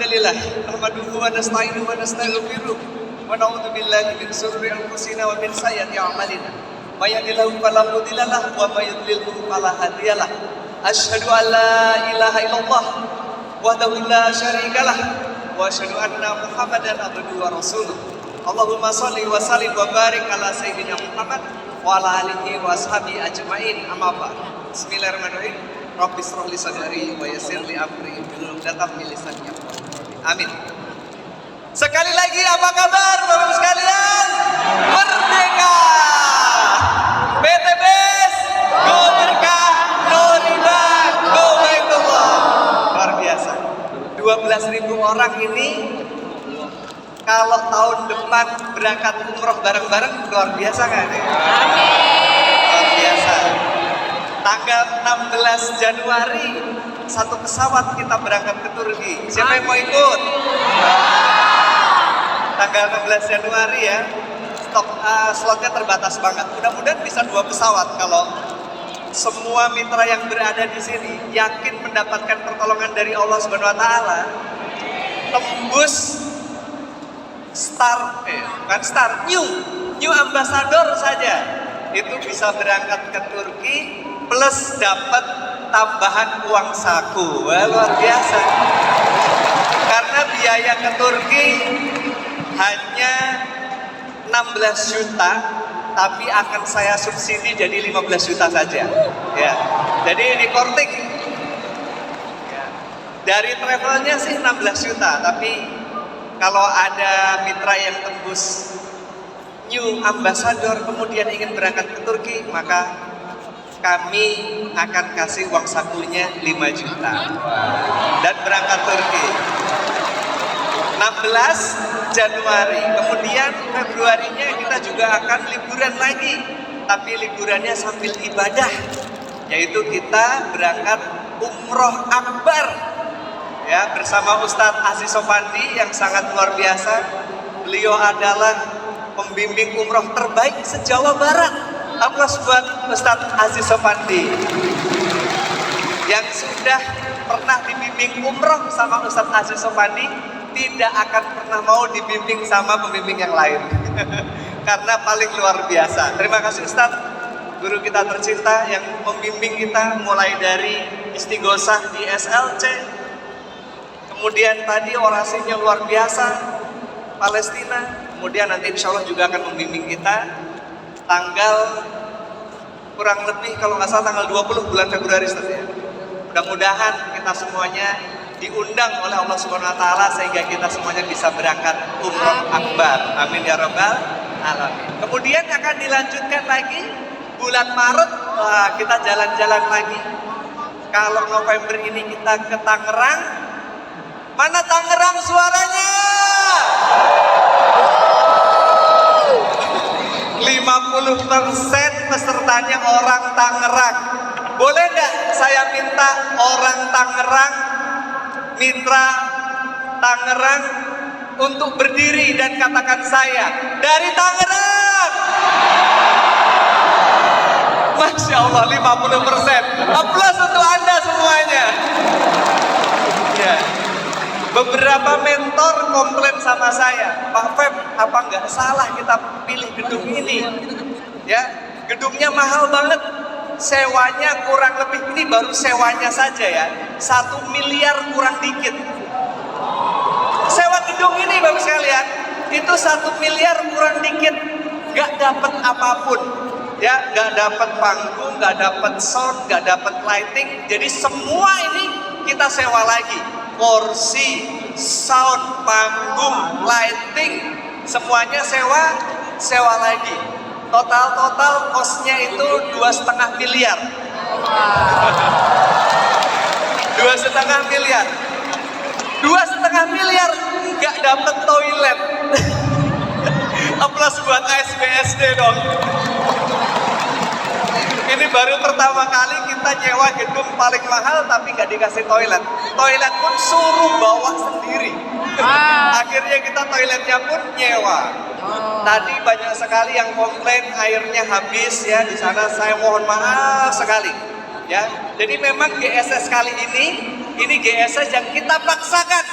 Alhamdulillah, nahmaduhu wa nasta'inuhu wa nastaghfiruh wa na'udzu billahi min shururi anfusina wa min sayyiati a'malina. May yahdihillahu fala mudilla lahu wa may yudlilhu fala hadiya lahu. Asyhadu an la ilaha illallah wahdahu la syarika lah wa asyhadu anna Muhammadan abduhu wa rasuluh. Allahumma shalli wa sallim wa barik ala sayyidina Muhammad wa ala alihi wa ashabihi ajmain. Amma ba'd. Bismillahirrahmanirrahim. Rabbi shrah li sadri wa yassir li amri wahlul 'uqdatam min lisani yafqahu qawli. Amin. Sekali lagi apa kabar Bapak sekalian? Merdeka! BTBS, go berkah, go riba, go baitullah. Luar biasa. 12.000 orang ini kalau tahun depan berangkat umroh bareng-bareng luar biasa kan? Luar biasa. Tanggal 16 Januari satu pesawat kita berangkat ke Turki. Siapa yang mau ikut? Tanggal 16 Januari ya. Slotnya terbatas banget. Mudah-mudahan bisa 2 pesawat kalau semua mitra yang berada di sini yakin mendapatkan pertolongan dari Allah Subhanahu wa taala. Tembus new ambassador saja itu bisa berangkat ke Turki plus dapat tambahan uang saku. Wah, luar biasa. Karena biaya ke Turki hanya 16 juta, tapi akan saya subsidi jadi 15 juta saja. Ya. Jadi ini korting. Ya. Dari travelnya sih 16 juta, tapi kalau ada mitra yang tembus new ambassador kemudian ingin berangkat ke Turki, maka kami akan kasih uang sakunya 5 juta dan berangkat Turki 16 Januari. Kemudian Februarinya kita juga akan liburan lagi, tapi liburannya sambil ibadah, yaitu kita berangkat umroh akbar ya bersama Ustadz Aziz Sofandi yang sangat luar biasa. Beliau adalah pembimbing umroh terbaik se-Jawa Barat. Aplaus buat Ustadz Aziz Sofandi yang sudah pernah dibimbing umroh sama Ustadz Aziz Sofandi, tidak akan pernah mau dibimbing sama pembimbing yang lain karena paling luar biasa. Terima kasih Ustadz, guru kita tercinta yang membimbing kita mulai dari istighosah di SLC, kemudian tadi orasinya luar biasa Palestina, kemudian nanti insya Allah juga akan membimbing kita tanggal kurang lebih kalau nggak salah tanggal 20 bulan Februari ya. Mudah-mudahan kita semuanya diundang oleh Allah Subhanahu wa taala sehingga kita semuanya bisa berangkat umroh akbar. Amin ya rabbal alamin. Kemudian akan dilanjutkan lagi bulan Maret, kita jalan-jalan lagi. Kalau November ini kita ke Tangerang. Mana Tangerang suaranya? 50% pesertanya orang Tangerang. Boleh nggak saya minta orang Tangerang, mitra Tangerang untuk berdiri dan katakan saya dari Tangerang. Masya Allah 50%. Aplaus untuk Anda semuanya. Ya. Beberapa mentor komplain sama saya, Pak Feb, apa nggak salah kita pilih gedung ini? Ya, gedungnya mahal banget, sewanya kurang lebih, ini baru sewanya saja ya, 1 miliar kurang dikit. Sewa gedung ini Bapak sekalian, itu 1 miliar kurang dikit, nggak dapat apapun. Ya, nggak dapat panggung, nggak dapat sound, nggak dapat lighting, jadi semua ini kita sewa lagi. Kursi, sound, panggung, lighting, semuanya sewa lagi. Total kosnya itu 2,5 miliar. 2,5 miliar. 2,5 miliar nggak dapet toilet. Aplaus buat ASBSD dong. Ini baru pertama kali kita nyewa gedung paling mahal tapi nggak dikasih toilet. Toilet pun suruh bawa sendiri. Akhirnya kita toiletnya pun nyewa. Tadi banyak sekali yang komplain airnya habis ya di sana. Saya mohon maaf sekali. Ya, jadi memang GSS kali ini GSS yang kita paksakan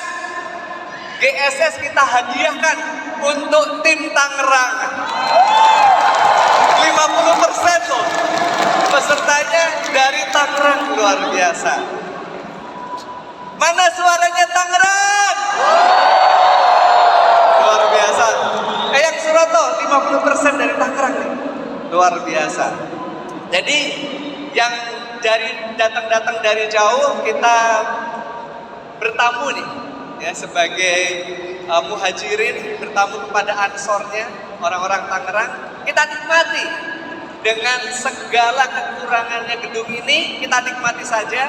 GSS kita hadiahkan untuk tim Tangerang. 50% loh. Pesertanya dari Tangerang, luar biasa. Mana suaranya Tangerang? Luar biasa. Yang Suroto 50% dari Tangerang nih. Luar biasa. Jadi yang datang dari jauh kita bertamu nih ya sebagai muhajirin, bertamu kepada ansornya orang-orang Tangerang. Kita nikmati dengan segala kekurangannya gedung ini, kita nikmati saja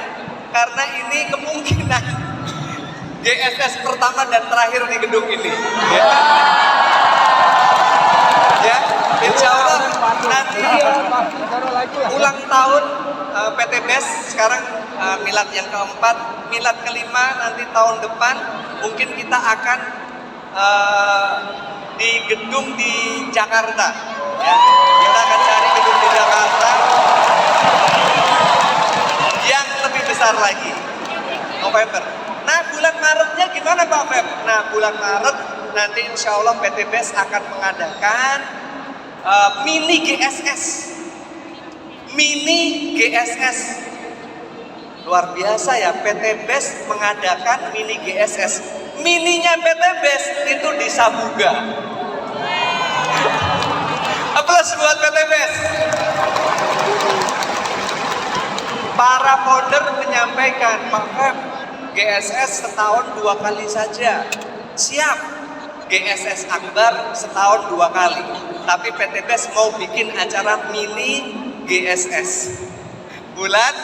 karena ini kemungkinan GSS pertama dan terakhir di gedung ini ya. Ya, insya Allah nanti ulang tahun PT BES sekarang milad yang keempat, milad kelima nanti tahun depan mungkin kita akan di gedung di Jakarta ya. Kita akan cari gedung di Jakarta yang lebih besar lagi November. Nah bulan Maretnya gimana Pak Feb? Nah bulan Maret nanti insya Allah PT BES akan mengadakan mini GSS. Mini GSS. Luar biasa ya, PT BES mengadakan mini GSS. Mininya PT BES itu di Sabuga. Aplaus buat PT BES. Para founder menyampaikan, Pak Feb, GSS setahun 2 kali saja. Siap, GSS Akbar setahun 2 kali. Tapi PT BES mau bikin acara mini GSS bulan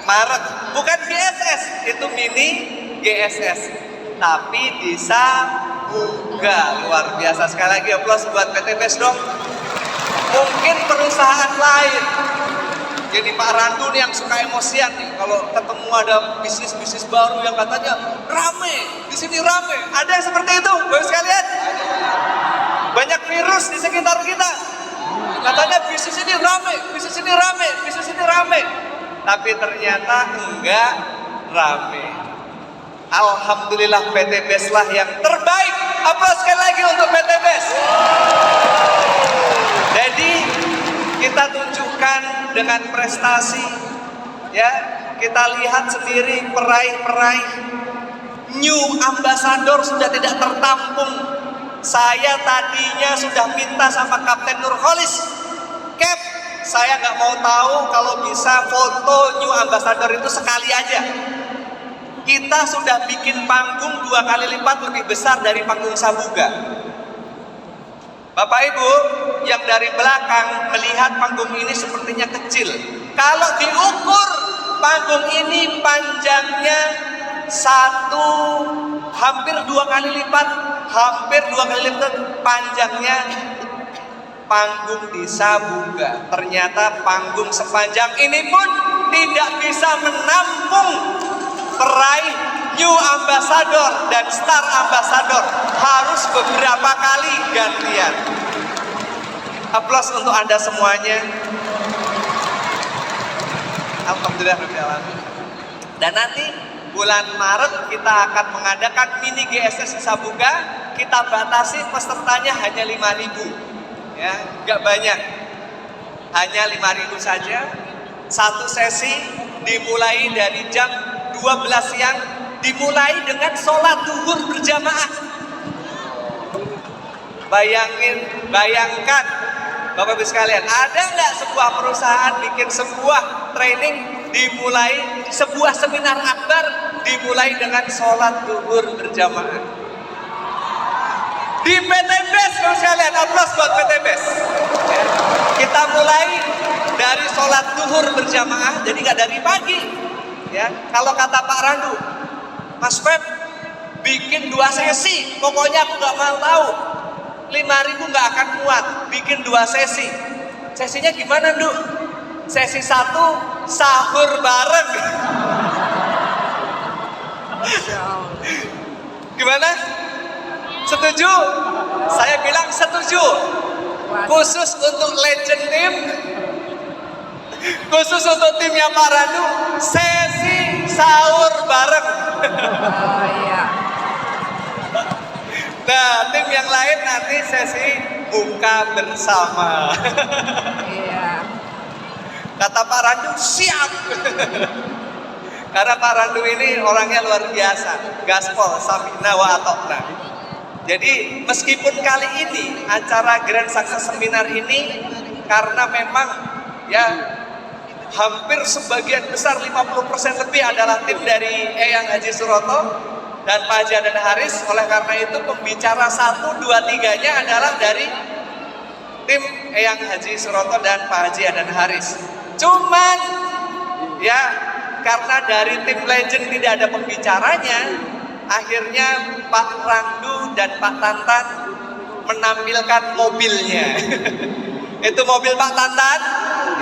Maret. Bukan GSS, itu mini GSS. Tapi di Sabuga. Luar biasa. Sekali lagi aplaus buat PT BES dong. Mungkin perusahaan lain. Jadi Pak Randu nih yang suka emosian nih, kalau ketemu ada bisnis-bisnis baru yang katanya rame, di sini rame. Ada yang seperti itu, Bapak sekalian? Banyak virus di sekitar kita. Katanya bisnis ini rame, bisnis ini rame, bisnis ini rame. Tapi ternyata enggak rame. Alhamdulillah PT BES lah yang terbaik. Aplaus sekali lagi untuk PT BES. Jadi kita tunjukkan dengan prestasi ya, kita lihat sendiri peraih-peraih new ambassador sudah tidak tertampung. Saya tadinya sudah minta sama Kapten Nurholis, Cap, saya nggak mau tahu kalau bisa foto new ambassador itu sekali aja. Kita sudah bikin panggung 2 kali lipat lebih besar dari panggung Sabuga. Bapak Ibu yang dari belakang melihat panggung ini sepertinya kecil. Kalau diukur panggung ini panjangnya hampir 2 kali lipat, panjangnya panggung di Sabuga. Ternyata panggung sepanjang ini pun tidak bisa menampung peraih new ambassador dan star ambassador, harus beberapa kali gantian. Aplaus untuk Anda semuanya. Alhamdulillah. Dan nanti bulan Maret kita akan mengadakan mini GSS di Sabuga. Kita batasi pesertanya hanya 5.000 ya, nggak banyak, hanya 5.000 saja. Satu sesi dimulai dari jam 12 siang, dimulai dengan sholat zuhur berjamaah. Bayangkan Bapak Ibu sekalian, ada nggak sebuah perusahaan bikin sebuah training dimulai, sebuah seminar akbar dimulai dengan sholat zuhur berjamaah? Di PT BES Bapak sekalian, aplaus buat PT BES. Kita mulai dari sholat zuhur berjamaah, jadi nggak dari pagi. Ya, kalau kata Pak Randu, Mas Feb, bikin 2 sesi, pokoknya aku nggak mau tahu. 5.000 nggak akan muat, bikin 2 sesi. Sesinya gimana, Du? Sesi 1 sahur bareng. Gimana? Setuju? Saya bilang setuju. Khusus untuk legend team, khusus untuk timnya Pak Randu, sesi sahur bareng. tim yang lain nanti sesi buka bersama. Iya. Kata Pak Randu, siap. Karena Pak Randu ini orangnya luar biasa, gaspol, samina wa atokna. Jadi meskipun kali ini acara Grand Success Seminar ini karena memang ya hampir sebagian besar 50% lebih adalah tim dari Eyang Haji Suroto dan Pak Haji Adan Haris. Oleh karena itu pembicara 1, 2, 3-nya adalah dari tim Eyang Haji Suroto dan Pak Haji Adan Haris. Cuman ya karena dari tim legend tidak ada pembicaranya, akhirnya Pak Randu dan Pak Tantan menampilkan mobilnya. Itu mobil Pak Tantan,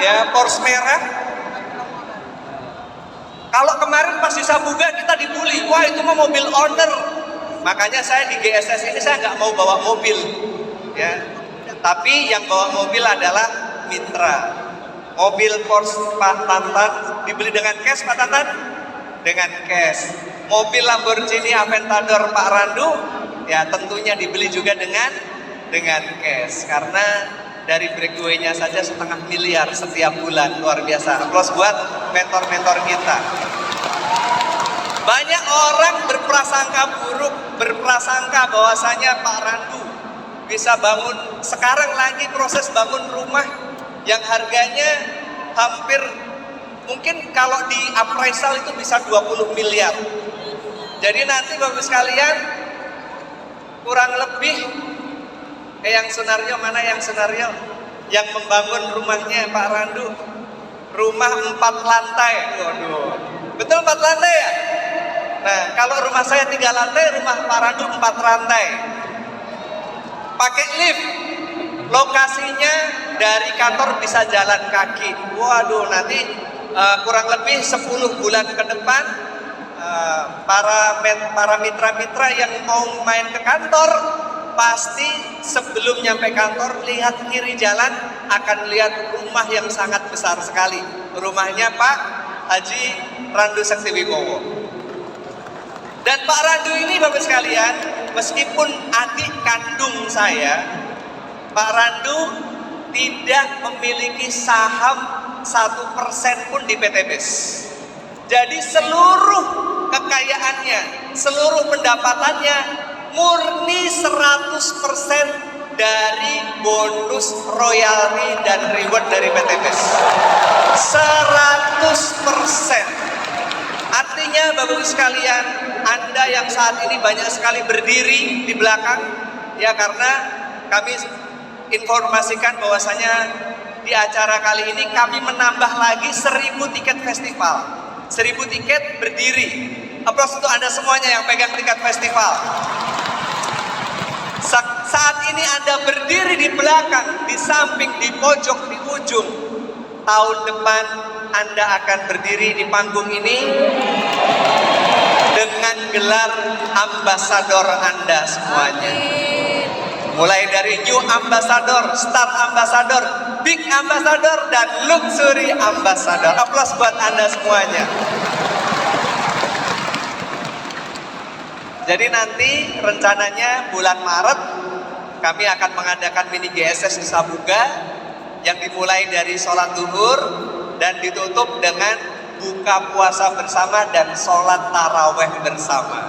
ya Porsche merah. Kalau kemarin pas di Sabuga kita dibully, wah itu mah mobil owner. Makanya saya di GSS ini saya nggak mau bawa mobil, ya. Tapi yang bawa mobil adalah mitra. Mobil Porsche Pak Tantan dibeli dengan cash, Pak Tantan? Dengan cash. Mobil Lamborghini Aventador Pak Randu ya tentunya dibeli juga dengan cash, karena dari breakaway-nya saja 1,5 miliar setiap bulan. Luar biasa. Aplaus buat mentor-mentor kita. Banyak orang berprasangka buruk, berprasangka bahwasanya Pak Randu bisa bangun, sekarang lagi proses bangun rumah yang harganya hampir mungkin kalau di appraisal itu bisa 20 miliar. Jadi nanti Bapak sekalian kurang lebih yang Sunario, mana yang Sunario yang membangun rumahnya Pak Randu, rumah 4 lantai. Waduh, betul 4 lantai ya? Nah kalau rumah saya 3 lantai, rumah Pak Randu 4 lantai, pakai lift. Lokasinya dari kantor bisa jalan kaki. Waduh, nanti kurang lebih 10 bulan ke depan para mitra-mitra yang mau main ke kantor pasti sebelum nyampe kantor lihat kiri jalan akan lihat rumah yang sangat besar sekali. Rumahnya Pak Haji Randu Sakti Wibowo. Dan Pak Randu ini Bapak sekalian, meskipun adik kandung saya, Pak Randu tidak memiliki saham 1% pun di PT BES. Jadi seluruh kekayaannya, seluruh pendapatannya murni 100% dari bonus, royalti dan reward dari PT BES. 100%. Artinya Bapak Ibu sekalian, Anda yang saat ini banyak sekali berdiri di belakang, ya karena kami informasikan bahwasanya di acara kali ini kami menambah lagi 1000 tiket festival. 1000 tiket berdiri. Aplaus untuk Anda semuanya yang pegang tiket festival. Saat ini Anda berdiri di belakang, di samping, di pojok, di ujung. Tahun depan Anda akan berdiri di panggung ini dengan gelar ambasador Anda semuanya. Mulai dari New Ambassador, Star Ambassador, Big Ambassador, dan Luxury Ambassador. Aplaus buat Anda semuanya. Jadi nanti rencananya bulan Maret kami akan mengadakan mini GSS di Sabuga yang dimulai dari sholat zuhur dan ditutup dengan buka puasa bersama dan sholat taraweh bersama.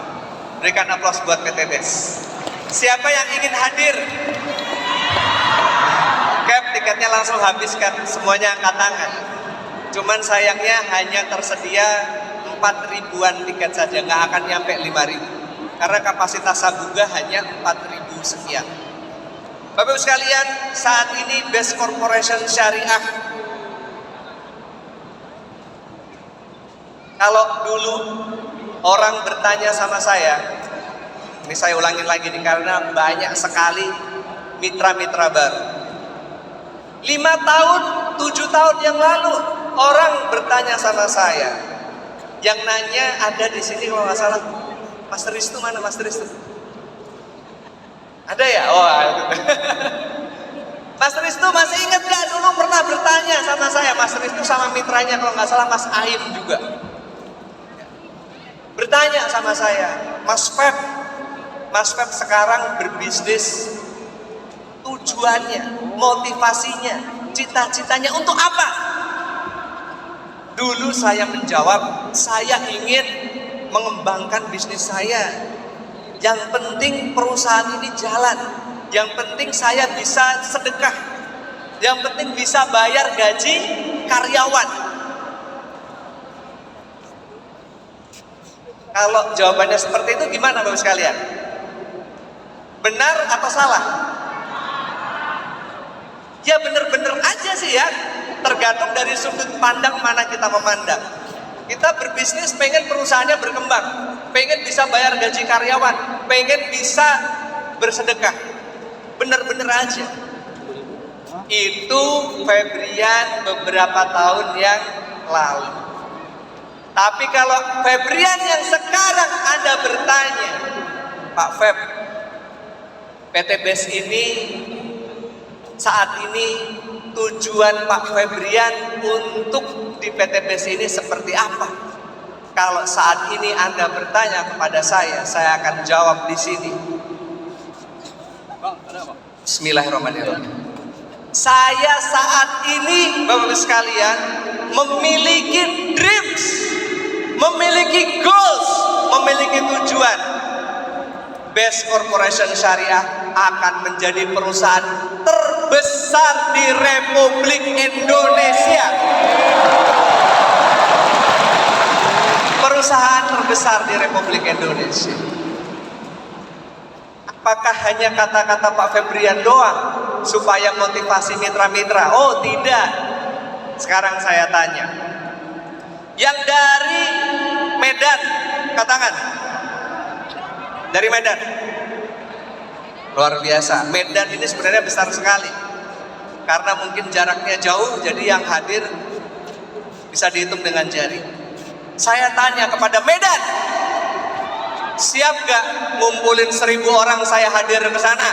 Berikan aplaus buat PT BES. Siapa yang ingin hadir? Cap, tiketnya langsung habiskan, semuanya angkat tangan. Cuman sayangnya hanya tersedia 4.000-an tiket saja, nggak akan nyampe 5.000. Karena kapasitas Sabuga hanya 4.000 sekian. Bapak-Ibu sekalian, saat ini BES Corporation Syariah, kalau dulu orang bertanya sama saya, ini saya ulangin lagi nih karena banyak sekali mitra-mitra baru. 5 tahun, 7 tahun yang lalu orang bertanya sama saya. Yang nanya ada di sini kalau nggak salah, Mas Ristu mana Mas Ristu? Ada ya? Oh, Mas Ristu masih ingat gak dulu pernah bertanya sama saya? Mas Ristu sama mitranya kalau nggak salah Mas Aim juga bertanya sama saya, Mas Feb, Mas Feb sekarang berbisnis, tujuannya, motivasinya, cita-citanya untuk apa? Dulu saya menjawab, saya ingin mengembangkan bisnis saya. Yang penting perusahaan ini jalan. Yang penting saya bisa sedekah. Yang penting bisa bayar gaji karyawan. Kalau jawabannya seperti itu gimana Bapak sekalian? Benar atau salah? Ya bener-bener aja sih ya. Tergantung dari sudut pandang mana kita memandang. Kita berbisnis pengen perusahaannya berkembang, pengen bisa bayar gaji karyawan, pengen bisa bersedekah. Bener-bener aja. Itu Febrian beberapa tahun yang lalu. Tapi kalau Febrian yang sekarang Anda bertanya, Pak Feb, PT BES ini saat ini tujuan Pak Febrian untuk di PT BES ini seperti apa? Kalau saat ini Anda bertanya kepada saya akan jawab di sini. Bismillahirrahmanirrahim. Saya saat ini, Bapak-Ibu sekalian, memiliki dreams, memiliki goals, memiliki tujuan. BES Corporation Syariah akan menjadi perusahaan terbesar di Republik Indonesia. Perusahaan terbesar di Republik Indonesia. Apakah hanya kata-kata Pak Febrian doang supaya motivasi mitra-mitra? Oh tidak. Sekarang saya tanya, yang dari Medan, katakan. Dari Medan. Luar biasa. Medan ini sebenarnya besar sekali. Karena mungkin jaraknya jauh, jadi yang hadir bisa dihitung dengan jari. Saya tanya kepada Medan, siap gak ngumpulin 1.000 orang saya hadir ke sana?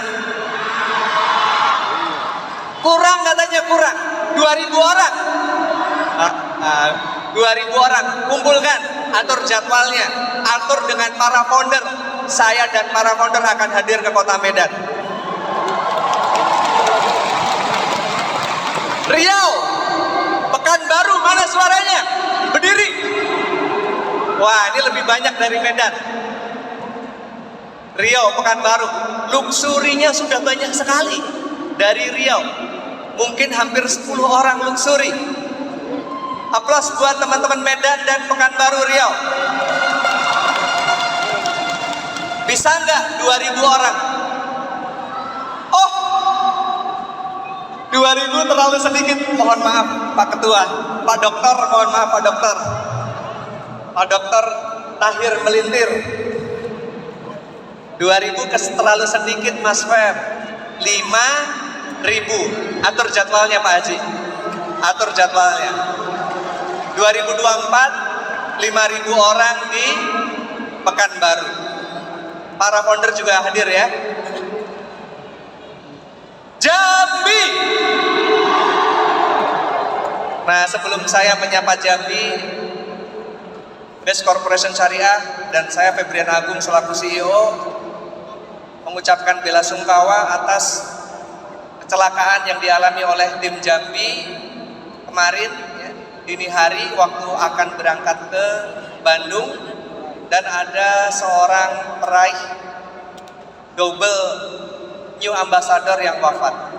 Kurang katanya, kurang. 2.000 orang. 2.000 orang, kumpulkan, atur jadwalnya, atur dengan para founder. Saya dan para founder akan hadir ke kota Medan. Riau, Pekanbaru, mana suaranya? Berdiri. Wah, ini lebih banyak dari Medan. Riau, Pekanbaru, luxurinya sudah banyak sekali. Dari Riau, mungkin hampir 10 orang luxuri. Aplaus buat teman-teman Medan dan Pekanbaru Riau. Bisa nggak 2.000 orang? Oh, 2.000 terlalu sedikit. Mohon maaf Pak Ketua, Pak Dokter, mohon maaf Pak Dokter. Pak Dokter Tahir melintir. 2.000 terlalu sedikit Mas Feb. 5.000. Atur jadwalnya Pak Haji. Atur jadwalnya. 2024 5.000 orang di Pekanbaru. Para founder juga hadir ya. Jambi. Nah, sebelum saya menyapa Jambi, BES Corporation Syariah dan saya Febrian Agung selaku CEO mengucapkan bela sungkawa atas kecelakaan yang dialami oleh tim Jambi kemarin ya, dini hari waktu akan berangkat ke Bandung. Dan ada seorang peraih double new ambassador yang wafat.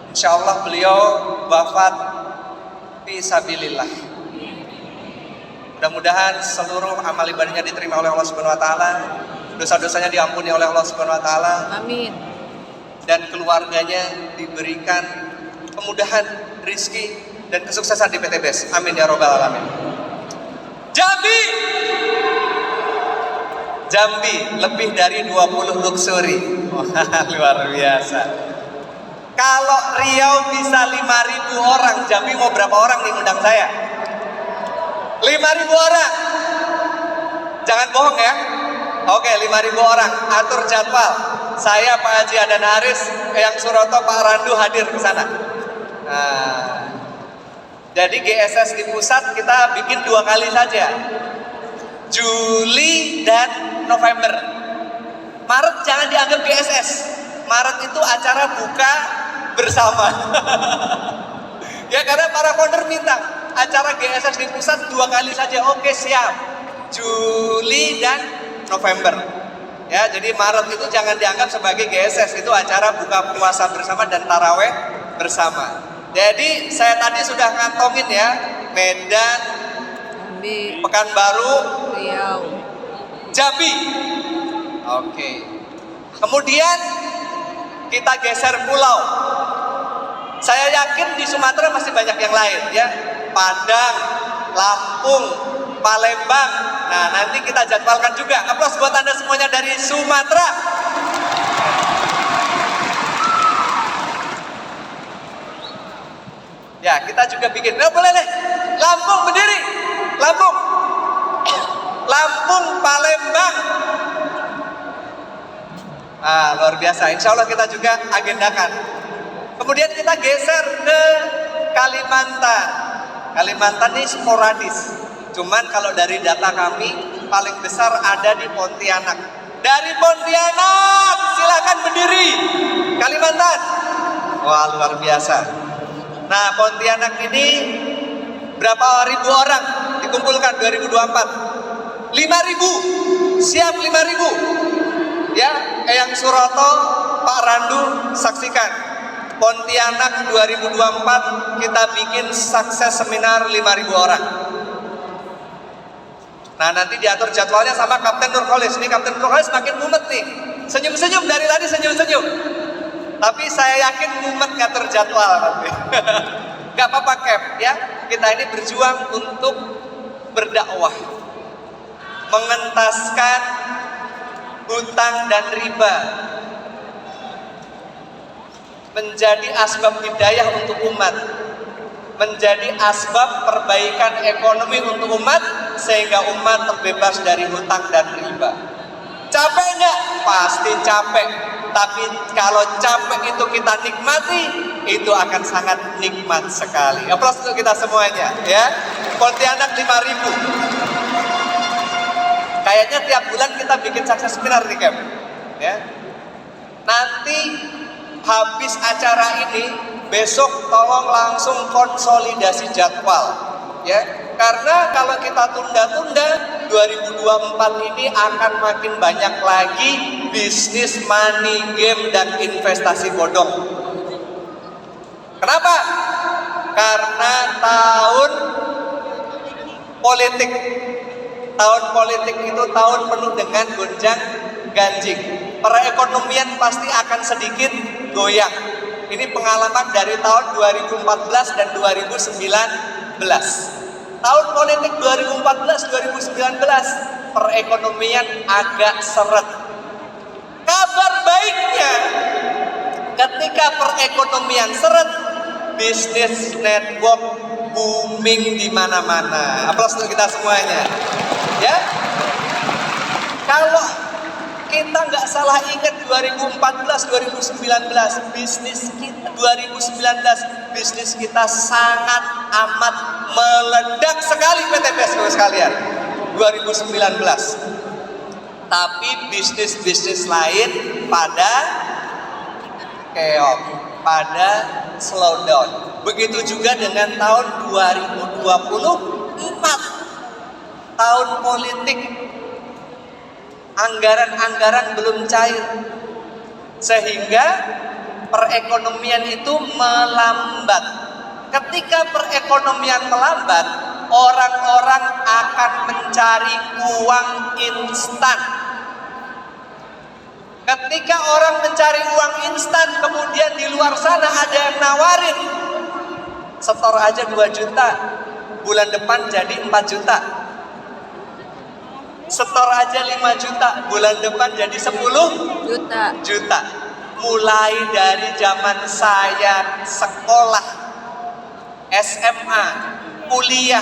Insya Allah beliau wafat fisabilillah. Mudah-mudahan seluruh amal ibadahnya diterima oleh Allah Subhanahu Wa Taala, dosa-dosanya diampuni oleh Allah Subhanahu Wa Taala. Amin. Dan keluarganya diberikan kemudahan, rizki dan kesuksesan di PT BES. Amin ya robbal alamin. Jambi. Jambi lebih dari 20 luxury. Luar biasa. Kalau Riau bisa 5.000 orang, Jambi mau berapa orang nih undang saya? 5.000 orang. Jangan bohong ya. Oke, 5.000 orang. Atur jadwal. Saya Pak Haji Adan Haris, yang Suroto Pak Randu hadir ke sana. Nah, jadi GSS di pusat kita bikin 2 kali saja. Juli dan November. Maret jangan dianggap GSS. Maret itu acara buka bersama. Ya karena para founder minta acara GSS di pusat 2 kali saja. Oke siap. Juli dan November. Ya jadi Maret itu jangan dianggap sebagai GSS, itu acara buka puasa bersama dan taraweh bersama. Jadi saya tadi sudah ngantongin ya, Medan, Jambi, Pekanbaru, Riau. Jambi. Oke. Kemudian kita geser pulau. Saya yakin di Sumatera masih banyak yang lain ya. Padang, Lampung, Palembang. Nah, nanti kita jadwalkan juga. Aplaus buat Anda semuanya dari Sumatera. Ya, kita juga bikin. Nah, boleh deh. Lampung berdiri. Lampung. Lampung, Palembang. Ah, luar biasa. Insya Allah kita juga agendakan. Kemudian kita geser ke Kalimantan. Kalimantan ini sporadis. Cuman kalau dari data kami paling besar ada di Pontianak. Dari Pontianak, silakan berdiri. Kalimantan. Wah, luar biasa. Nah, Pontianak ini berapa ribu orang dikumpulkan 2024? 5.000. Siap 5.000. Ya, Eyang Suroto, Pak Randu saksikan. Pontianak 2024 kita bikin sukses seminar 5.000 orang. Nah nanti diatur jadwalnya sama Kapten Nurholis. Ini Kapten Nurholis makin mumet nih. Senyum-senyum dari tadi senyum-senyum. Tapi saya yakin mumet ngatur jadwal nanti. Gak apa-apa Cap ya. Kita ini berjuang untuk berdakwah. Mengentaskan hutang dan riba. Menjadi asbab hidayah untuk umat, menjadi asbab perbaikan ekonomi untuk umat, sehingga umat terbebas dari hutang dan riba. Capek nggak? Pasti capek. Tapi kalau capek itu kita nikmati, itu akan sangat nikmat sekali. Aplaus untuk kita semuanya, ya. Pontianak 5.000. Kayaknya tiap bulan kita bikin sukses seminar nih, Cap. Ya. Nanti habis acara ini, besok tolong langsung konsolidasi jadwal ya. Karena kalau kita tunda-tunda 2024 ini akan makin banyak lagi bisnis money game dan investasi bodong. Kenapa? Karena tahun politik. Tahun politik itu tahun penuh dengan gonjang ganjing. Perekonomian pasti akan sedikit goyang. Ini pengalaman dari tahun 2014 dan 2019. Tahun politik 2014-2019 perekonomian agak seret. Kabar baiknya, ketika perekonomian seret, bisnis network booming di mana-mana. Aplaus untuk kita semuanya. Ya. Kalau kita nggak salah ingat 2014-2019 bisnis kita 2019 bisnis kita sangat amat meledak sekali PTPS sekalian 2019. Tapi bisnis lain pada keok, pada slow down. Begitu juga dengan tahun 2024, tahun politik. Anggaran-anggaran belum cair, sehingga perekonomian itu melambat. Ketika perekonomian melambat, orang-orang akan mencari uang instan. Ketika orang mencari uang instan, kemudian di luar sana ada yang nawarin, setor aja 2 juta, bulan depan jadi 4 juta. Setor aja 5 juta, bulan depan jadi 10 juta. Mulai dari zaman saya sekolah, SMA, kuliah,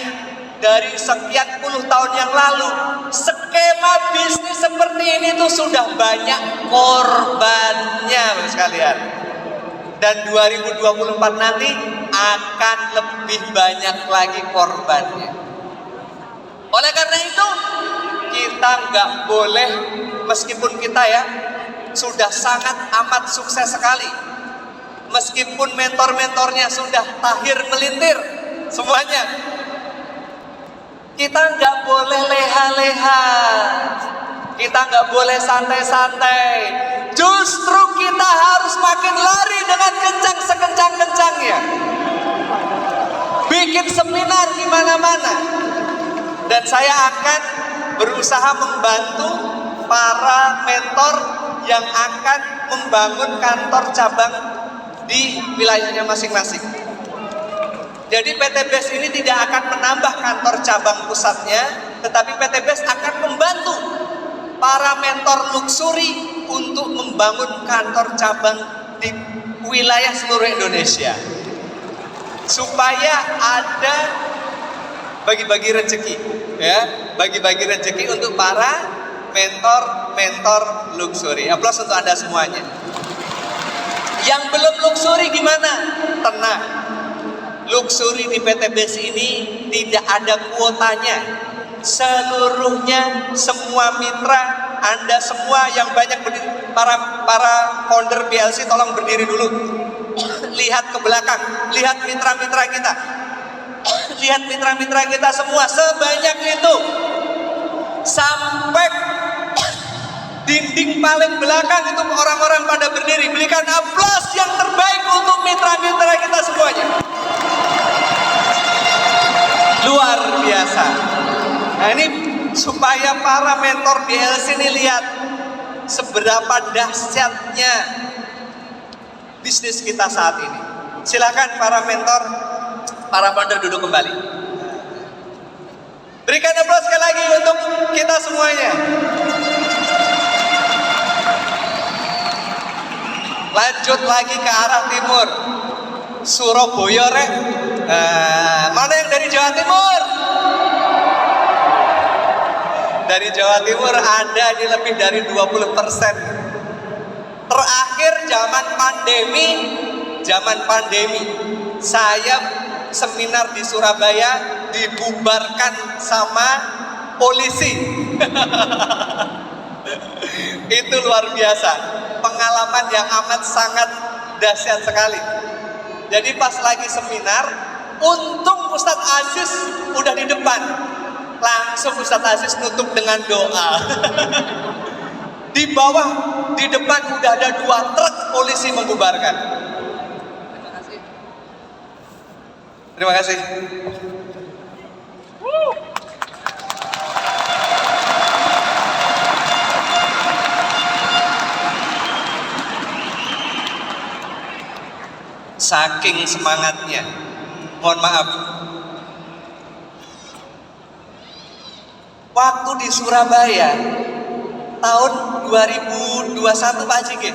dari sekian puluh tahun yang lalu, skema bisnis seperti ini tuh sudah banyak korbannya sekalian. Dan 2024 nanti akan lebih banyak lagi korbannya. Oleh karena itu, kita nggak boleh, meskipun kita ya sudah sangat amat sukses sekali. Meskipun mentor-mentornya sudah tahir melintir semuanya, kita nggak boleh leha-leha, kita nggak boleh santai-santai. Justru kita harus makin lari dengan kencang sekencang-kencangnya. Bikin seminar di mana-mana. Dan saya akan berusaha membantu para mentor yang akan membangun kantor cabang di wilayahnya masing-masing. Jadi PT BES ini tidak akan menambah kantor cabang pusatnya, tetapi PT BES akan membantu para mentor luxury untuk membangun kantor cabang di wilayah seluruh Indonesia. Supaya ada bagi-bagi rezeki, ya, bagi-bagi rezeki untuk para mentor luxury. Aplaus untuk Anda semuanya. Yang belum luxury gimana? Tenang. Luxury di PT BES ini tidak ada kuotanya. Seluruhnya, semua mitra Anda semua yang banyak berdiri, para founder BLC tolong berdiri dulu. Lihat ke belakang, lihat mitra-mitra kita. Lihat mitra-mitra kita semua sebanyak itu. Sampai dinding paling belakang itu orang-orang pada berdiri. Berikan aplaus yang terbaik untuk mitra-mitra kita semuanya. Luar biasa. Nah ini supaya para mentor BLC ini lihat seberapa dahsyatnya bisnis kita saat ini. Silakan para mentor, para founder duduk kembali. Berikan aplaus sekali lagi untuk kita semuanya. Lanjut lagi ke arah timur. Surabaya rek. Mana yang dari Jawa Timur? Dari Jawa Timur ada di lebih dari 20%. Terakhir zaman pandemi, saya seminar di Surabaya dibubarkan sama polisi. Itu luar biasa, pengalaman yang amat sangat dahsyat sekali. Jadi pas lagi seminar, untung Ustadz Aziz udah di depan, langsung Ustadz Aziz nutup dengan doa. Di bawah, di depan udah ada 2 truk polisi membubarkan. Terima kasih. Saking semangatnya, mohon maaf, waktu di Surabaya tahun 2021 Pak Haji,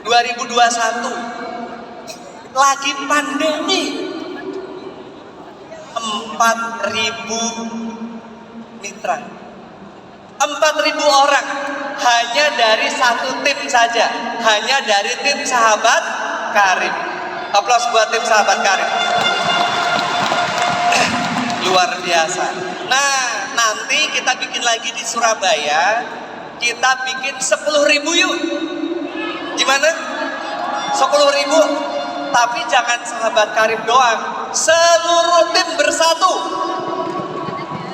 2021 lagi pandemi, 4.000 mitra, 4.000 orang hanya dari satu tim saja, hanya dari tim Sahabat Karib. Aplaus buat tim Sahabat Karib. Luar biasa. Nah, nanti kita bikin lagi di Surabaya, kita bikin 10.000 yuk. Gimana? 10.000, tapi jangan Sahabat Karib doang, seluruh tim bersatu.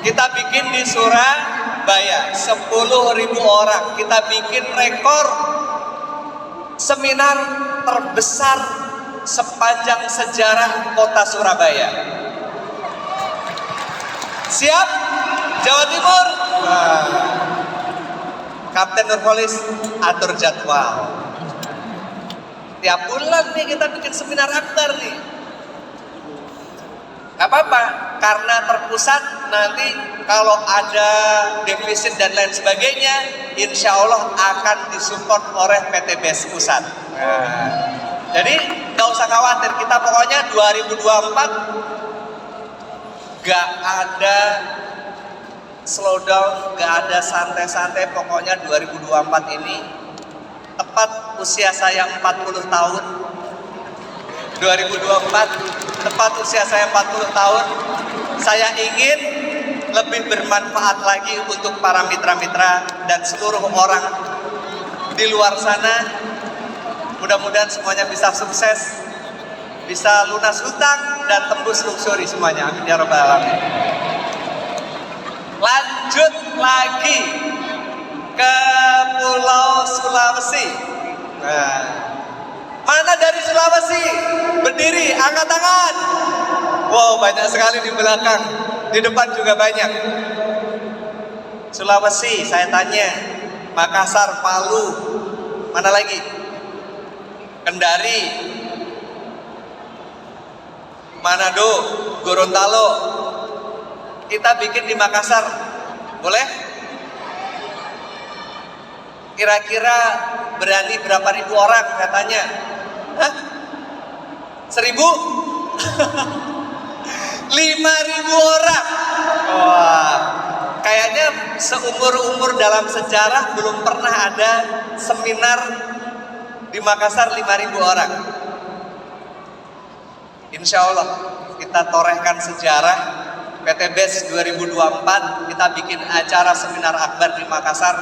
Kita bikin di Surabaya 10.000 orang. Kita bikin rekor seminar terbesar sepanjang sejarah kota Surabaya. Siap? Jawa Timur? Kapten Nurholis atur jadwal. Tiap bulan nih kita bikin seminar akbar nih. Gak apa-apa, karena terpusat nanti kalau ada defisit dan lain sebagainya, insya Allah akan disupport oleh PT BES Pusat. Jadi gak usah khawatir, kita pokoknya 2024 gak ada slowdown, gak ada santai-santai. Pokoknya 2024 ini tepat usia saya 40 tahun. 2024 tepat usia saya 40 tahun. Saya ingin lebih bermanfaat lagi untuk para mitra-mitra dan seluruh orang di luar sana. Mudah-mudahan semuanya bisa sukses, bisa lunas hutang dan tembus luxury semuanya. Amin ya rabbal alamin. Lanjut lagi ke Pulau Sulawesi. Nah, mana dari Sulawesi? Berdiri, angkat tangan. Wow, banyak sekali di belakang. Di depan juga banyak. Sulawesi, saya tanya. Makassar, Palu, mana lagi? Kendari, Manado, Gorontalo. Kita bikin di Makassar, boleh? Kira-kira berani berapa ribu orang katanya? Hah? 1.000? 5.000 orang. Wah, kayaknya seumur-umur dalam sejarah belum pernah ada seminar di Makassar 5.000 orang. Insya Allah kita torehkan sejarah. PTBES 2024 kita bikin acara seminar akbar di Makassar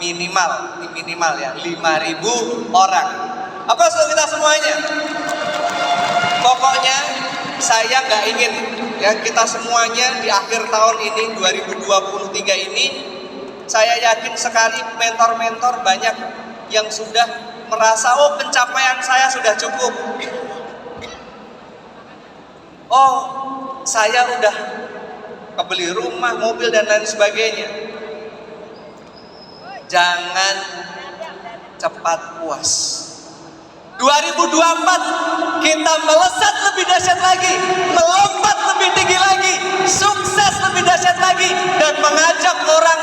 minimal ya 5.000 orang. Apa untuk kita semuanya? Pokoknya saya nggak ingin ya kita semuanya di akhir tahun ini 2023 ini, saya yakin sekali mentor-mentor banyak yang sudah merasa oh pencapaian saya sudah cukup. Oh, saya udah kebeli rumah, mobil dan lain sebagainya. Jangan cepat puas. 2024 kita melesat lebih dahsyat lagi, melompat lebih tinggi lagi, sukses lebih dahsyat lagi, dan mengajak orang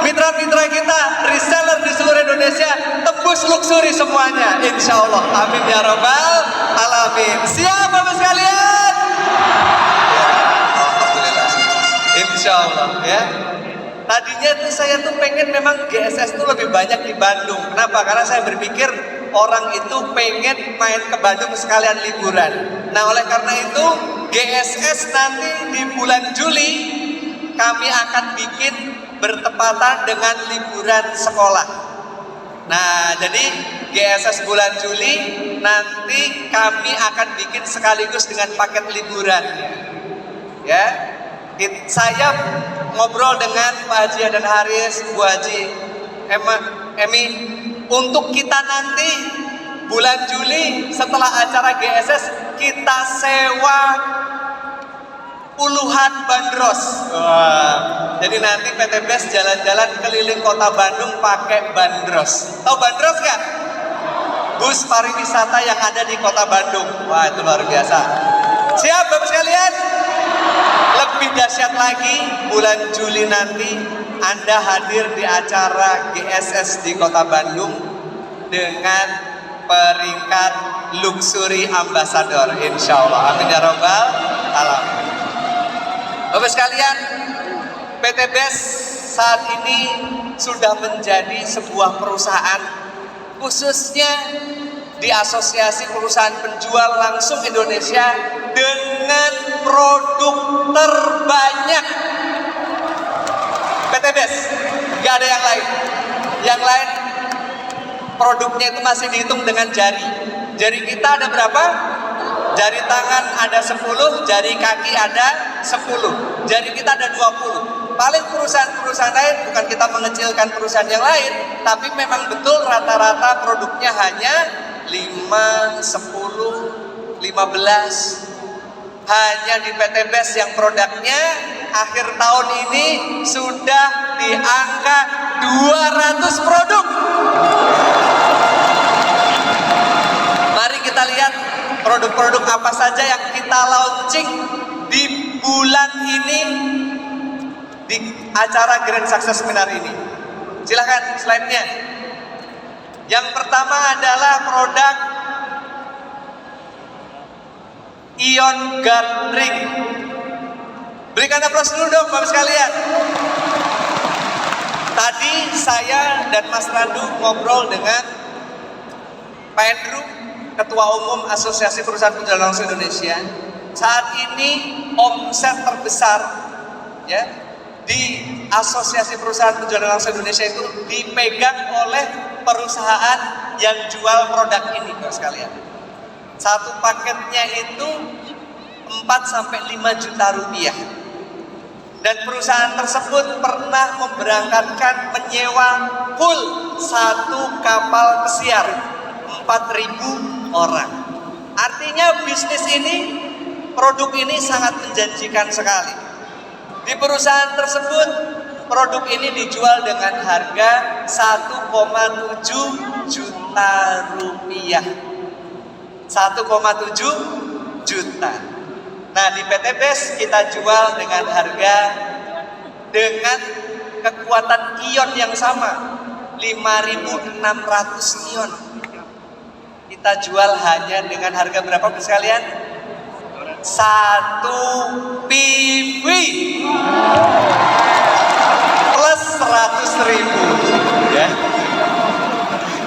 mitra-mitra kita, reseller di seluruh Indonesia tembus luxury semuanya, insya Allah. Amin ya rabbal alamin. Siap Bapak sekalian? Ya, alhamdulillah. Insya Allah ya. Tadinya tuh saya tuh pengen memang GSS tuh lebih banyak di Bandung. Kenapa? Karena saya berpikir orang itu pengen main ke Bandung sekalian liburan. Nah, oleh karena itu GSS nanti di bulan Juli kami akan bikin bertepatan dengan liburan sekolah. Nah, jadi GSS bulan Juli nanti kami akan bikin sekaligus dengan paket liburan. Ya, saya ngobrol dengan Pak Haji dan Haris, Bu Haji, Emi, untuk kita nanti bulan Juli setelah acara GSS kita sewa puluhan bandros. Wah, jadi nanti PTBES jalan-jalan keliling kota Bandung pakai bandros. Tahu bandros nggak? Bus pariwisata yang ada di kota Bandung. Wah, itu luar biasa. Siap Bapak sekalian? Lebih dahsyat lagi bulan Juli nanti Anda hadir di acara GSS di kota Bandung dengan peringkat luxury ambassador, insya Allah. Amin ya rabbal alamin. Bapak sekalian, PTBES saat ini sudah menjadi sebuah perusahaan khususnya di Asosiasi Perusahaan Penjual Langsung Indonesia dengan produk terbanyak. PTBES, gak ada yang lain. Yang lain produknya itu masih dihitung dengan jari. Jari kita ada berapa? Jari tangan ada 10, jari kaki ada 10, jari kita ada 20. Paling perusahaan-perusahaan lain, bukan kita mengecilkan perusahaan yang lain, tapi memang betul rata-rata produknya hanya 5, 10, 15. Hanya di PTBES yang produknya akhir tahun ini sudah di angka 200 produk. Mari kita lihat produk-produk apa saja yang kita launching di bulan ini di acara Grand Success Seminar ini. Silahkan slide-nya. Yang pertama adalah produk Ion Guard Ring. Berikan aplaus dulu dong Bapak sekalian. Tadi saya dan Mas Randu ngobrol dengan Pak Andrew, Ketua Umum Asosiasi Perusahaan Penjual Langsung Indonesia. Saat ini omset terbesar ya di Asosiasi Perusahaan Penjual Langsung Indonesia itu dipegang oleh perusahaan yang jual produk ini sekalian. Satu paketnya itu 4-5 juta rupiah. Dan perusahaan tersebut pernah menyewa full satu kapal pesiar 4.000 orang. Artinya bisnis ini, produk ini sangat menjanjikan sekali. Di perusahaan tersebut, produk ini dijual dengan harga 1,7 juta rupiah. 1,7 juta. Nah, di PT BES kita jual dengan harga dengan kekuatan ion yang sama, 5.600 ion. Kita jual hanya dengan harga berapa sekalian? 1 PV plus 100.000 ya.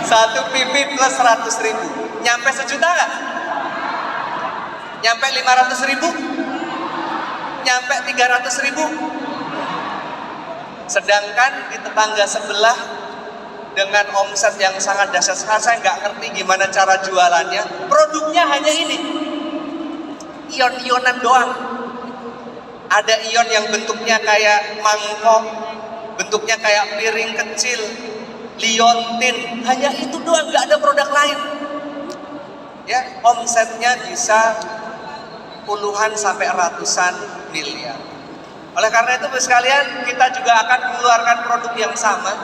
1 PV plus 100.000. Nyampe sejuta nggak? Nyampe 500.000? Nyampe 300.000? Sedangkan di tetangga sebelah dengan omset yang sangat dahsyat sekali, saya nggak ngerti gimana cara jualannya. Produknya hanya ini, ion-ionan doang. Ada ion yang bentuknya kayak mangkok, bentuknya kayak piring kecil, liontin, hanya itu doang, nggak ada produk lain. Ya, omsetnya bisa puluhan sampai ratusan miliar. Oleh karena itu, sekalian, kita juga akan mengeluarkan produk yang sama,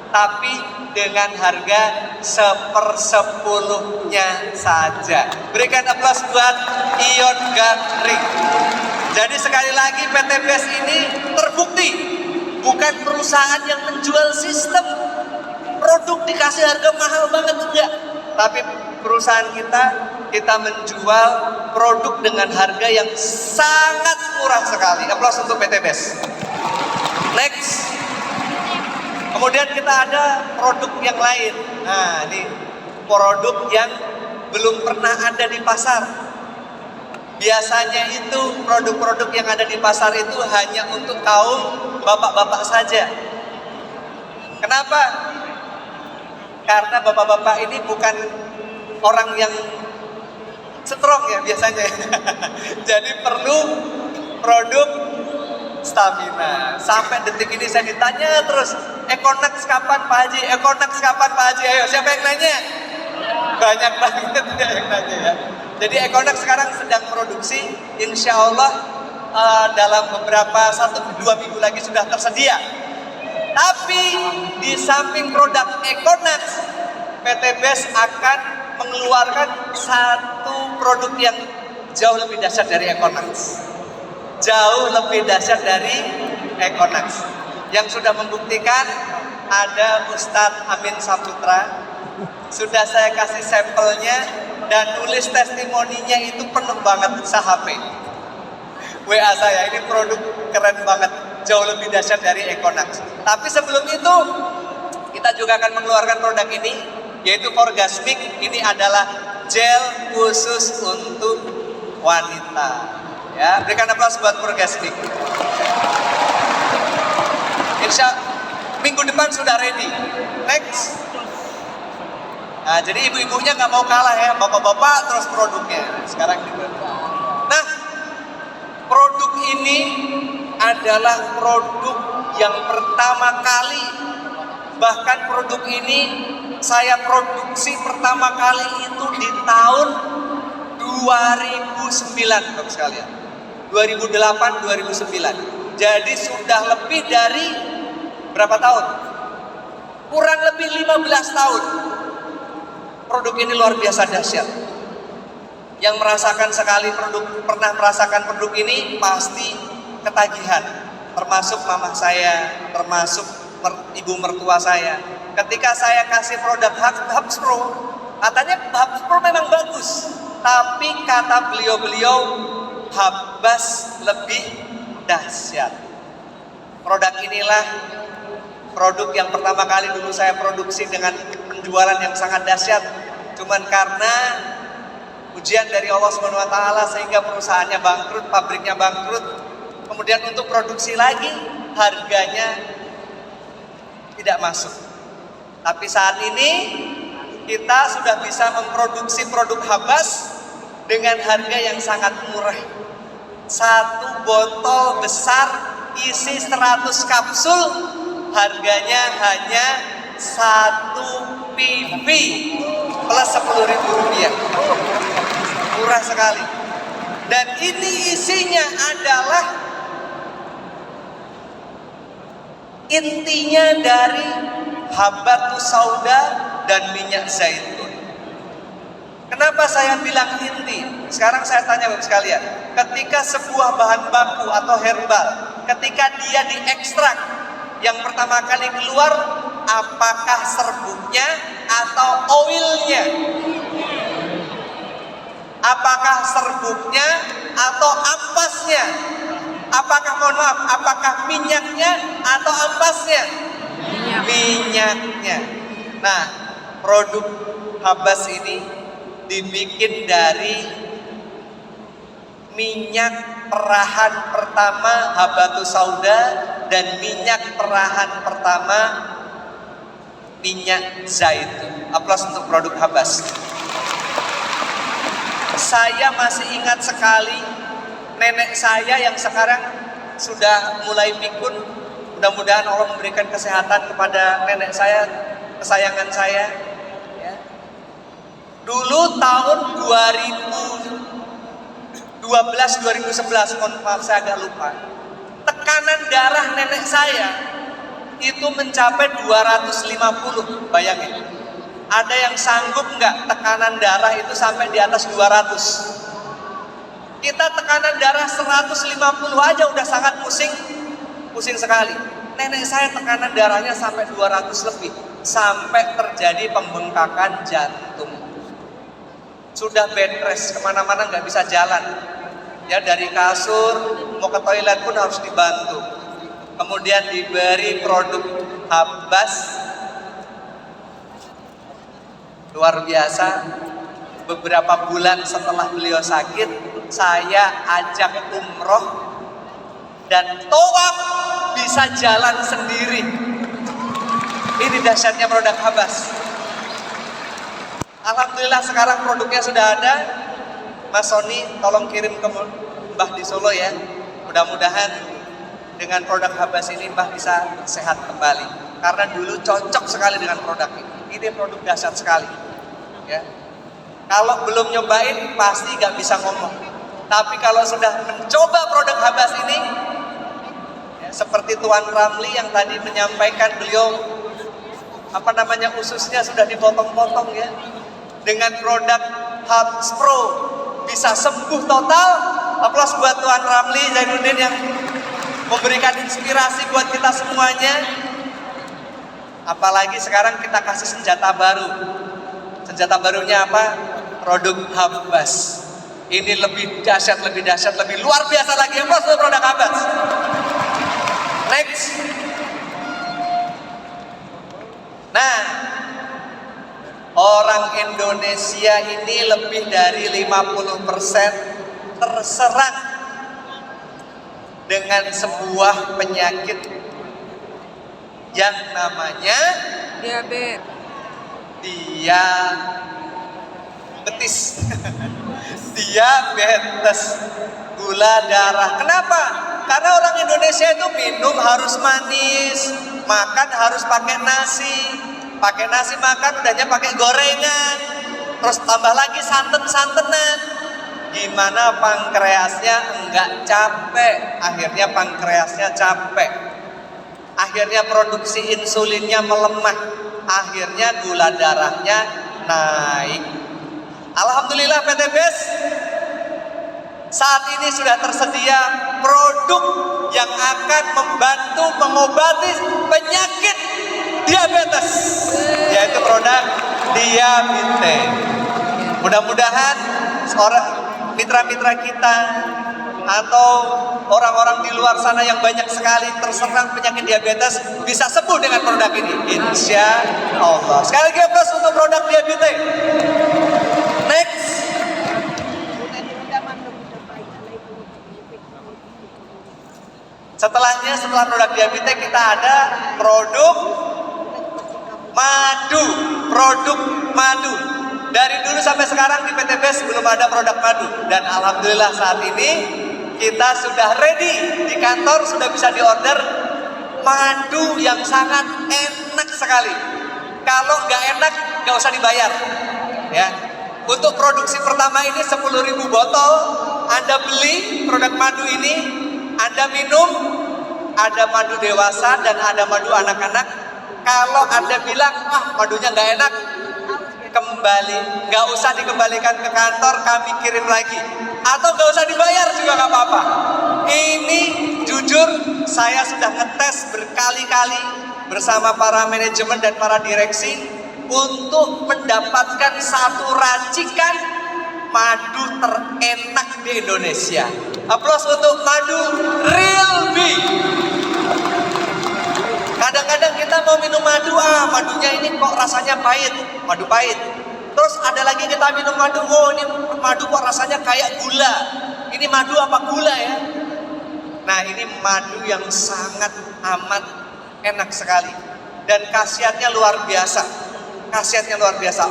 tapi dengan harga 1/10-nya saja. Berikan aplaus buat Ion Gathering. Jadi sekali lagi PT BES ini terbukti bukan perusahaan yang menjual sistem produk dikasih harga mahal banget, enggak. Tapi perusahaan kita menjual produk dengan harga yang sangat murah sekali. Aplaus untuk PT BES. Next. Kemudian kita ada produk yang lain. Nah, ini produk yang belum pernah ada di pasar. Biasanya itu produk-produk yang ada di pasar itu hanya untuk kaum bapak-bapak saja. Kenapa? Karena bapak-bapak ini bukan orang yang strong ya biasanya. Jadi perlu produk stamina. Sampai detik ini saya ditanya terus, Econax kapan Pak Haji? Econax kapan Pak Haji? Ayo, siapa yang nanya? Banyak banget ya yang nanya ya. Jadi Econax sekarang sedang produksi, insya Allah dalam beberapa 1-2 minggu lagi sudah tersedia. Tapi di samping produk Econax, PT BES akan mengeluarkan satu produk yang jauh lebih dahsyat dari Econax. Jauh lebih dahsyat dari Econax. Yang sudah membuktikan ada Ustadz Amin Saputra. Sudah saya kasih sampelnya dan nulis testimoninya itu penuh banget se-HP. WA saya, ini produk keren banget, jauh lebih dahsyat dari Econax. Tapi sebelum itu kita juga akan mengeluarkan produk ini, yaitu Orgasmic. Ini adalah gel khusus untuk wanita. Ya, berikan aplaus buat Orgasmic. Insya minggu depan sudah ready. Next. Nah, jadi ibu-ibunya nggak mau kalah ya, bapak-bapak terus produknya. Sekarang gitu. Nah, produk ini adalah produk yang pertama kali, bahkan produk ini saya produksi pertama kali itu di tahun 2009, Bapak sekalian. 2008-2009. Jadi sudah lebih dari berapa tahun? Kurang lebih 15 tahun. Produk ini luar biasa dahsyat. Yang pernah merasakan produk ini pasti ketagihan. Termasuk mama saya, termasuk ibu mertua saya. Ketika saya kasih produk Hubs Pro, katanya Hubs Pro memang bagus. Tapi kata beliau-beliau, Habas lebih dahsyat. Produk inilah produk yang pertama kali dulu saya produksi dengan penjualan yang sangat dahsyat. Cuman karena ujian dari Allah SWT sehingga perusahaannya bangkrut, pabriknya bangkrut. Kemudian untuk produksi lagi harganya tidak masuk. Tapi saat ini kita sudah bisa memproduksi produk Habas dengan harga yang sangat murah. Satu botol besar isi 100 kapsul harganya hanya 1 PV plus Rp10.000. Murah sekali. Dan ini isinya adalah intinya dari Habatus Sauda dan minyak zaitun. Kenapa saya bilang inti? Sekarang saya tanya Bapak sekalian, ketika sebuah bahan baku atau herbal, ketika dia diekstrak, yang pertama kali keluar apakah serbuknya atau oilnya? Apakah serbuknya atau ampasnya? Apakah, mohon maaf, apakah minyaknya atau ampasnya? Minyaknya. Nah, produk Habas ini dibikin dari minyak perahan pertama Habatus Sauda dan minyak perahan pertama minyak zaitun. Aplaus untuk produk Habas. Saya masih ingat sekali nenek saya yang sekarang sudah mulai pikun. Mudah-mudahan Allah memberikan kesehatan kepada nenek saya, kesayangan saya. Ya. Dulu tahun 2012-2011, mohon maaf saya agak lupa. Tekanan darah nenek saya itu mencapai 250, bayangin. Ada yang sanggup nggak tekanan darah itu sampai di atas 200? Kita tekanan darah 150 aja udah sangat pusing sekali. Nenek saya tekanan darahnya sampai 200 lebih, sampai terjadi pembengkakan jantung. Sudah bed rest, kemana-mana nggak bisa jalan. Ya, dari kasur mau ke toilet pun harus dibantu. Kemudian diberi produk Habas. Luar biasa. Beberapa bulan setelah beliau sakit, saya ajak umroh dan tawaf bisa jalan sendiri. Ini dahsyatnya produk Habas. Alhamdulillah sekarang produknya sudah ada. Mas Sony tolong kirim ke Mbah di Solo ya. Mudah-mudahan dengan produk Habas ini Mbah bisa sehat kembali. Karena dulu cocok sekali dengan produk ini. Ini produk dahsyat sekali. Ya. Kalau belum nyobain pasti gak bisa ngomong. Tapi kalau sudah mencoba produk Habas ini, ya, seperti Tuan Ramli yang tadi menyampaikan, beliau ususnya sudah dipotong-potong ya. Dengan produk Habs Pro bisa sembuh total. Aplaus buat Tuan Ramli Zainuddin yang memberikan inspirasi buat kita semuanya. Apalagi sekarang kita kasih senjata baru. Senjata barunya apa? Produk Habas. Ini lebih dahsyat, lebih luar biasa lagi. Aplaus untuk produk Habas. Next. Nah, orang Indonesia ini lebih dari 50% terserang dengan sebuah penyakit yang namanya diabetes. Diabetes, gula darah. Kenapa? Karena orang Indonesia itu minum harus manis, makan harus pakai nasi. Pakai nasi makan udahnya pakai gorengan, terus tambah lagi santen-santenan. Gimana pankreasnya enggak capek? Akhirnya pankreasnya capek. Akhirnya produksi insulinnya melemah. Akhirnya gula darahnya naik. Alhamdulillah PT BES saat ini sudah tersedia produk yang akan membantu mengobati penyakit diabetes, yaitu produk Diabite. Mudah-mudahan mitra-mitra kita atau orang-orang di luar sana yang banyak sekali terserang penyakit diabetes bisa sembuh dengan produk ini, insya Allah. Sekali lagi aplaus untuk produk Diabite. Next. Setelah produk Diabite kita ada produk Madu, produk madu. Dari dulu sampai sekarang di PT BES belum ada produk madu. Dan alhamdulillah saat ini kita sudah ready di kantor, sudah bisa diorder madu yang sangat enak sekali. Kalau nggak enak, nggak usah dibayar. Ya, untuk produksi pertama ini 10.000 botol. Anda beli produk madu ini, Anda minum. Ada madu dewasa dan ada madu anak-anak. Kalau Anda bilang, madunya nggak enak, kembali, nggak usah dikembalikan ke kantor, kami kirim lagi. Atau nggak usah dibayar juga nggak apa-apa. Ini jujur, saya sudah ngetes berkali-kali bersama para manajemen dan para direksi untuk mendapatkan satu racikan madu terenak di Indonesia. Aplaus untuk madu Real Bee. Kadang-kadang kita mau minum madu, madunya ini kok rasanya pahit, madu pahit. Terus ada lagi kita minum madu, ini madu kok rasanya kayak gula. Ini madu apa gula ya? Nah, ini madu yang sangat amat enak sekali. Dan khasiatnya luar biasa. Khasiatnya luar biasa.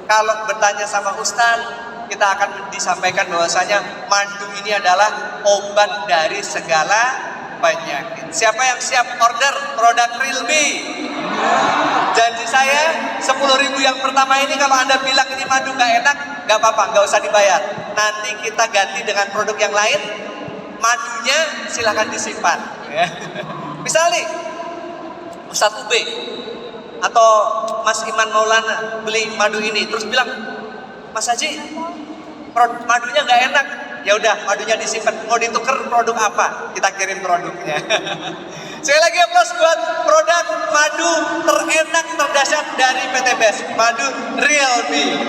Kalau bertanya sama Ustadz, kita akan disampaikan bahwasanya madu ini adalah obat dari segala penyakit. Siapa yang siap order produk Real Bee? Janji saya 10.000 yang pertama ini kalau Anda bilang ini madu gak enak, gak apa-apa, gak usah dibayar. Nanti kita ganti dengan produk yang lain. Madunya silahkan disimpan. Misal nih, Ustadz Ube atau Mas Iman Maulana beli madu ini, terus bilang, Mas Haji, madunya gak enak. Ya udah, madunya disimpan. Mau ditukar produk apa? Kita kirim produknya. Sekali lagi aplaus buat produk madu terenak terdahsyat dari PT BES, madu Real Bee.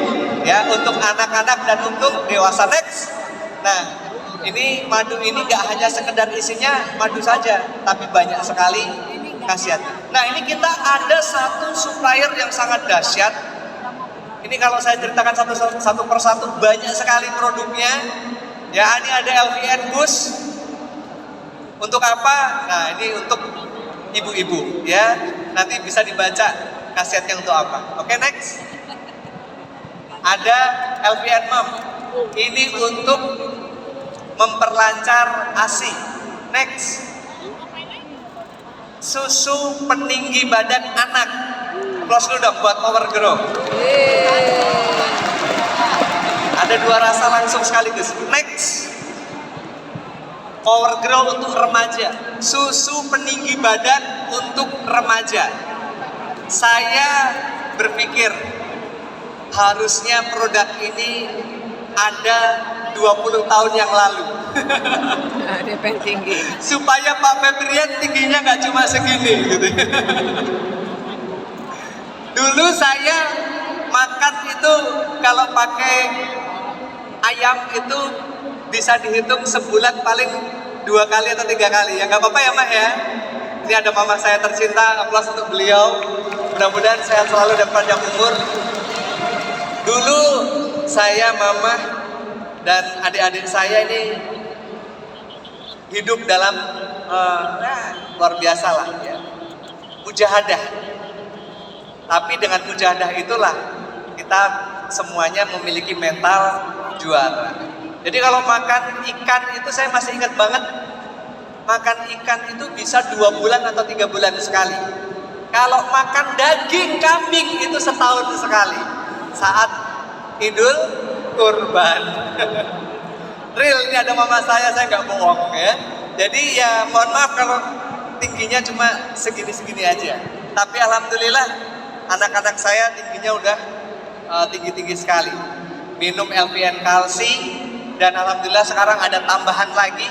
Ya, untuk anak-anak dan untuk dewasa. Next. Nah, ini madu ini nggak hanya sekedar isinya madu saja, tapi banyak sekali khasiatnya. Nah, ini kita ada satu supplier yang sangat dahsyat. Ini kalau saya ceritakan satu persatu banyak sekali produknya. Ya, ini ada LVN Bus. Untuk apa? Nah, ini untuk ibu-ibu ya. Nanti bisa dibaca khasiatnya untuk apa. Oke, next. Ada LVN Mom. Ini untuk memperlancar ASI. Next. Susu peninggi badan anak. Aplaus dulu dong buat Power Grow. Ada 2 rasa langsung sekaligus. Next. Power Grow untuk remaja. Susu peninggi badan untuk remaja. Saya berpikir harusnya produk ini ada 20 tahun yang lalu. Ada yang tinggi. Supaya Pak Febrian tingginya nggak cuma segini gitu. Dulu saya makan itu kalau pakai ayam itu bisa dihitung sebulan paling 2 kali atau 3 kali. Ya nggak apa-apa ya Mak ya. Ini ada mama saya tercinta, aplaus untuk beliau. Mudah-mudahan sehat selalu dan panjang umur. Dulu saya, mama, dan adik-adik saya ini hidup dalam luar biasa lah ya. Mujahadah. Tapi dengan mujahadah itulah kita semuanya memiliki mental juara. Jadi kalau makan ikan itu saya masih ingat banget, makan ikan itu bisa 2 bulan atau 3 bulan sekali. Kalau makan daging kambing itu setahun sekali. Saat Idul Kurban. Real, ini ada mama saya nggak bohong ya. Jadi ya mohon maaf kalau tingginya cuma segini-segini aja. Tapi alhamdulillah anak-anak saya tingginya udah tinggi-tinggi sekali. Minum LVN kalsi dan alhamdulillah sekarang ada tambahan lagi